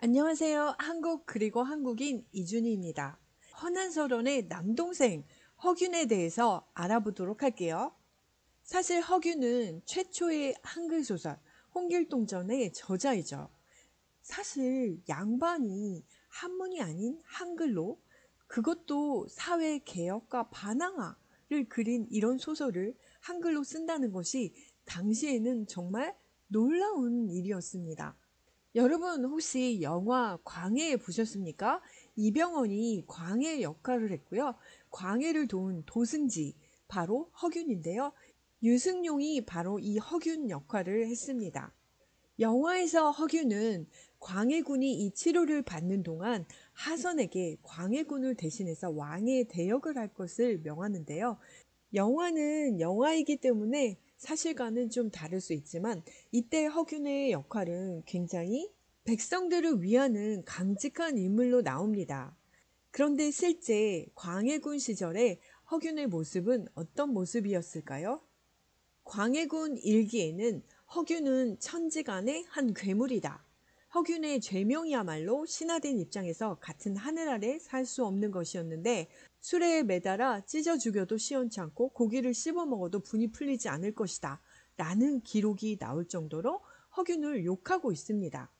안녕하세요. 한국 그리고 한국인 이준희입니다. 허난설원의 남동생 허균에 대해서 알아보도록 할게요. 사실 허균은 최초의 한글 소설 홍길동전의 저자이죠. 사실 양반이 한문이 아닌 한글로, 그것도 사회 개혁과 반항아를 그린 이런 소설을 한글로 쓴다는 것이 당시에는 정말 놀라운 일이었습니다. 여러분 혹시 영화 광해 보셨습니까? 이병헌이 광해 역할을 했고요. 광해를 도운 도승지, 바로 허균인데요. 유승용이 바로 이 허균 역할을 했습니다. 영화에서 허균은 광해군이 이 치료를 받는 동안 하선에게 광해군을 대신해서 왕의 대역을 할 것을 명하는데요. 영화는 영화이기 때문에 사실과는 좀 다를 수 있지만 이때 허균의 역할은 굉장히 백성들을 위하는 강직한 인물로 나옵니다. 그런데 실제 광해군 시절에 허균의 모습은 어떤 모습이었을까요? 광해군 일기에는 허균은 천지간의 한 괴물이다. 허균의 죄명이야말로 신하된 입장에서 같은 하늘 아래 살 수 없는 것이었는데, 수레에 매달아 찢어 죽여도 시원찮고 고기를 씹어 먹어도 분이 풀리지 않을 것이다 라는 기록이 나올 정도로 허균을 욕하고 있습니다.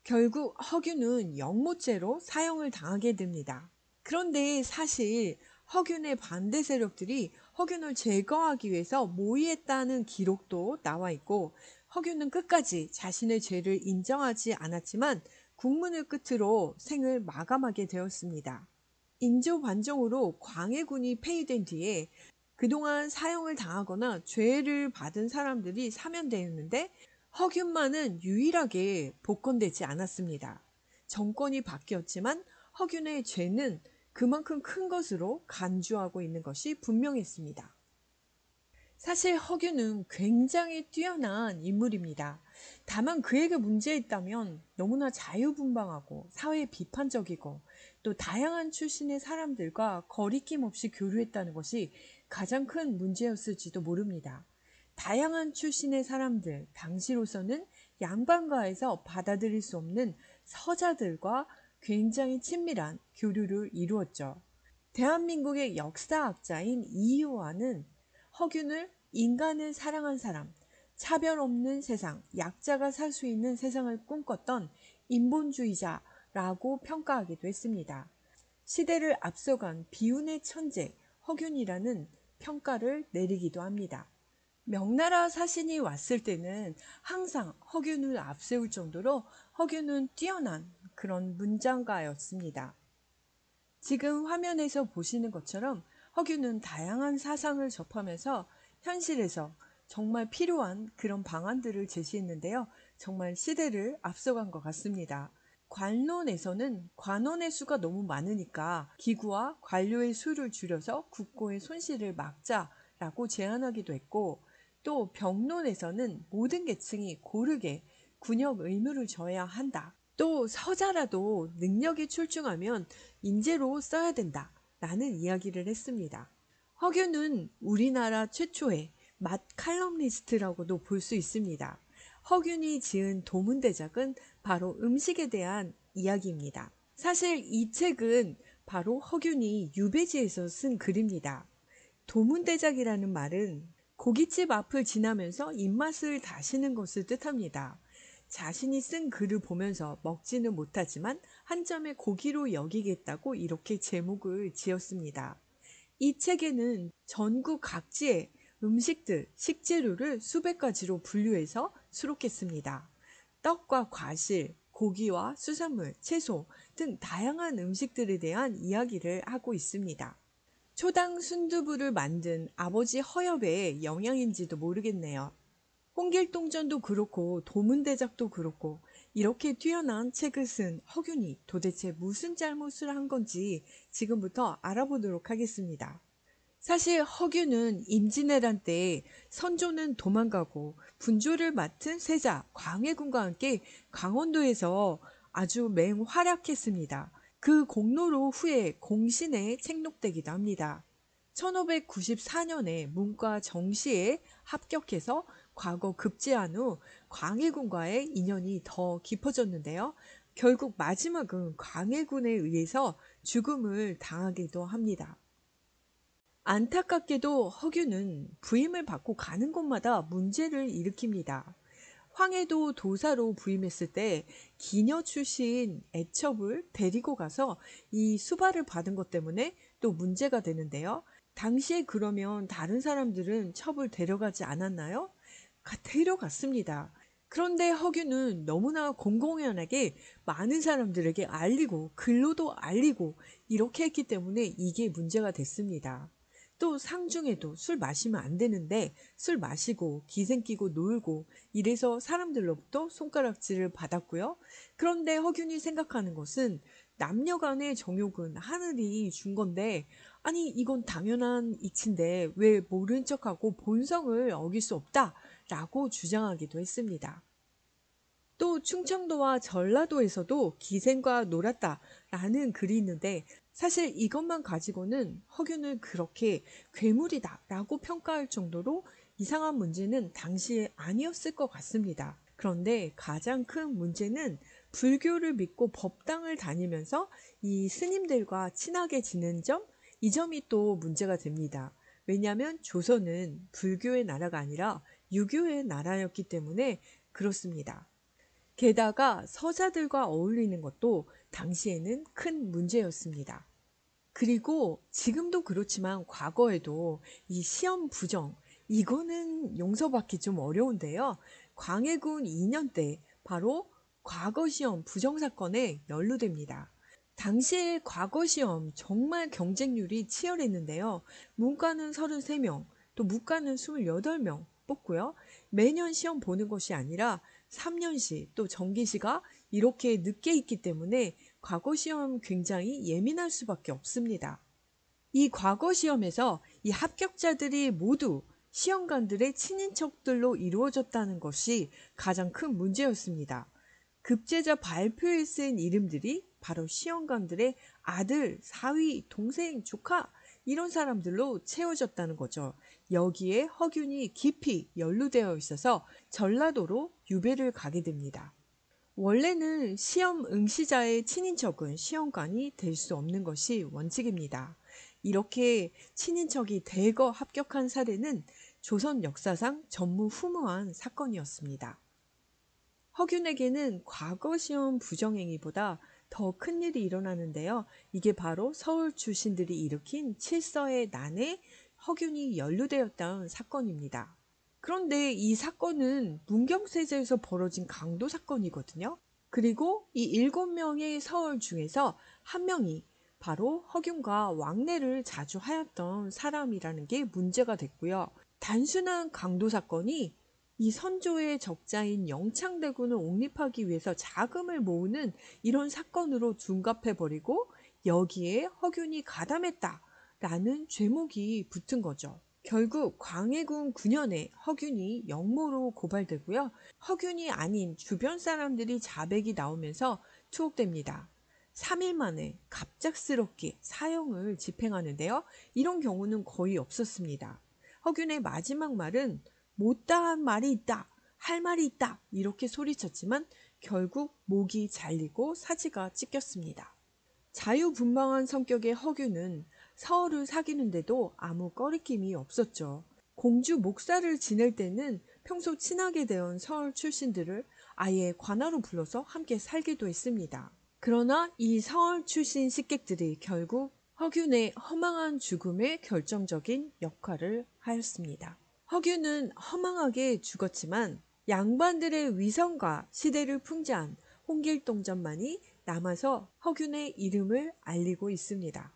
결국 허균은 영모죄로 사형을 당하게 됩니다. 그런데 사실 허균의 반대 세력들이 허균을 제거하기 위해서 모의했다는 기록도 나와 있고, 허균은 끝까지 자신의 죄를 인정하지 않았지만 국문을 끝으로 생을 마감하게 되었습니다. 인조반정으로 광해군이 폐위된 뒤에 그동안 사형을 당하거나 죄를 받은 사람들이 사면되었는데, 허균만은 유일하게 복권되지 않았습니다. 정권이 바뀌었지만 허균의 죄는 그만큼 큰 것으로 간주하고 있는 것이 분명했습니다. 사실 허균은 굉장히 뛰어난 인물입니다. 다만 그에게 문제있다면 너무나 자유분방하고 사회 비판적이고 또 다양한 출신의 사람들과 거리낌 없이 교류했다는 것이 가장 큰 문제였을지도 모릅니다. 다양한 출신의 사람들, 당시로서는 양반가에서 받아들일 수 없는 서자들과 굉장히 친밀한 교류를 이루었죠. 대한민국의 역사학자인 이효화는 허균을 인간을 사랑한 사람, 차별 없는 세상, 약자가 살 수 있는 세상을 꿈꿨던 인본주의자라고 평가하기도 했습니다. 시대를 앞서간 비운의 천재 허균이라는 평가를 내리기도 합니다. 명나라 사신이 왔을 때는 항상 허균을 앞세울 정도로 허균은 뛰어난 그런 문장가였습니다. 지금 화면에서 보시는 것처럼 허균은 다양한 사상을 접하면서 현실에서 정말 필요한 그런 방안들을 제시했는데요. 정말 시대를 앞서간 것 같습니다. 관론에서는 관원의 수가 너무 많으니까 기구와 관료의 수를 줄여서 국고의 손실을 막자라고 제안하기도 했고, 또 병론에서는 모든 계층이 고르게 군역 의무를 져야 한다. 또 서자라도 능력이 출중하면 인재로 써야 된다 라는 이야기를 했습니다. 허균은 우리나라 최초의 맛 칼럼니스트라고도 볼 수 있습니다. 허균이 지은 도문대작은 바로 음식에 대한 이야기입니다. 사실 이 책은 바로 허균이 유배지에서 쓴 글입니다. 도문대작이라는 말은 고깃집 앞을 지나면서 입맛을 다시는 것을 뜻합니다. 자신이 쓴 글을 보면서 먹지는 못하지만 한 점의 고기로 여기겠다고 이렇게 제목을 지었습니다. 이 책에는 전국 각지의 음식들, 식재료를 수백 가지로 분류해서 수록했습니다. 떡과 과실, 고기와 수산물, 채소 등 다양한 음식들에 대한 이야기를 하고 있습니다. 초당 순두부를 만든 아버지 허엽의 영향인지도 모르겠네요. 홍길동전도 그렇고 도문대작도 그렇고 이렇게 뛰어난 책을 쓴 허균이 도대체 무슨 잘못을 한 건지 지금부터 알아보도록 하겠습니다. 사실 허균은 임진왜란 때 선조는 도망가고 분조를 맡은 세자 광해군과 함께 강원도에서 아주 맹활약했습니다. 그 공로로 후에 공신에 책록되기도 합니다. 1594년에 문과 정시에 합격해서 과거 급제한 후 광해군과의 인연이 더 깊어졌는데요. 결국 마지막은 광해군에 의해서 죽음을 당하기도 합니다. 안타깝게도 허균은 부임을 받고 가는 곳마다 문제를 일으킵니다. 황해도 도사로 부임했을 때 기녀 출신 애첩을 데리고 가서 이 수발을 받은 것 때문에 또 문제가 되는데요. 당시에 그러면 다른 사람들은 첩을 데려가지 않았나요? 데려갔습니다. 그런데 허균은 너무나 공공연하게 많은 사람들에게 알리고 글로도 알리고 이렇게 했기 때문에 이게 문제가 됐습니다. 또 상중에도 술 마시면 안 되는데 술 마시고 기생 끼고 놀고 이래서 사람들로부터 손가락질을 받았고요. 그런데 허균이 생각하는 것은 남녀 간의 정욕은 하늘이 준 건데 아니 이건 당연한 이치인데 왜 모른 척하고 본성을 어길 수 없다라고 주장하기도 했습니다. 또 충청도와 전라도에서도 기생과 놀았다라는 글이 있는데 사실 이것만 가지고는 허균을 그렇게 괴물이다라고 평가할 정도로 이상한 문제는 당시에 아니었을 것 같습니다. 그런데 가장 큰 문제는 불교를 믿고 법당을 다니면서 이 스님들과 친하게 지낸 점, 이 점이 또 문제가 됩니다. 왜냐하면 조선은 불교의 나라가 아니라 유교의 나라였기 때문에 그렇습니다. 게다가 서자들과 어울리는 것도 당시에는 큰 문제였습니다. 그리고 지금도 그렇지만 과거에도 이 시험 부정, 이거는 용서받기 좀 어려운데요. 광해군 2년 때 바로 과거 시험 부정 사건에 연루됩니다. 당시에 과거 시험 정말 경쟁률이 치열했는데요. 문과는 33명, 또 무과는 28명 뽑고요. 매년 시험 보는 것이 아니라 3년시 또 정기시가 이렇게 늦게 있기 때문에 과거 시험 굉장히 예민할 수밖에 없습니다. 이 과거 시험에서 이 합격자들이 모두 시험관들의 친인척들로 이루어졌다는 것이 가장 큰 문제였습니다. 급제자 발표에 쓰인 이름들이 바로 시험관들의 아들, 사위, 동생, 조카 이런 사람들로 채워졌다는 거죠. 여기에 허균이 깊이 연루되어 있어서 전라도로 유배를 가게 됩니다. 원래는 시험 응시자의 친인척은 시험관이 될 수 없는 것이 원칙입니다. 이렇게 친인척이 대거 합격한 사례는 조선 역사상 전무후무한 사건이었습니다. 허균에게는 과거 시험 부정행위보다 더 큰 일이 일어나는데요. 이게 바로 서울 출신들이 일으킨 칠서의 난에 허균이 연루되었던 사건입니다. 그런데 이 사건은 문경세제에서 벌어진 강도 사건이거든요. 그리고 이 7명의 서울 중에서 한 명이 바로 허균과 왕래를 자주 하였던 사람이라는 게 문제가 됐고요. 단순한 강도 사건이 이 선조의 적자인 영창대군을 옹립하기 위해서 자금을 모으는 이런 사건으로 둔갑해버리고 여기에 허균이 가담했다라는 죄목이 붙은 거죠. 결국 광해군 9년에 허균이 역모로 고발되고요. 허균이 아닌 주변 사람들이 자백이 나오면서 투옥됩니다. 3일 만에 갑작스럽게 사형을 집행하는데요. 이런 경우는 거의 없었습니다. 허균의 마지막 말은 못다한 말이 있다, 할 말이 있다 이렇게 소리쳤지만 결국 목이 잘리고 사지가 찢겼습니다. 자유분방한 성격의 허균은 서울을 사귀는데도 아무 꺼리낌이 없었죠. 공주 목사를 지낼 때는 평소 친하게 되온 서울 출신들을 아예 관하로 불러서 함께 살기도 했습니다. 그러나 이 서울 출신 식객들이 결국 허균의 허망한 죽음에 결정적인 역할을 하였습니다. 허균은 허망하게 죽었지만 양반들의 위선과 시대를 풍자한 홍길동전만이 남아서 허균의 이름을 알리고 있습니다.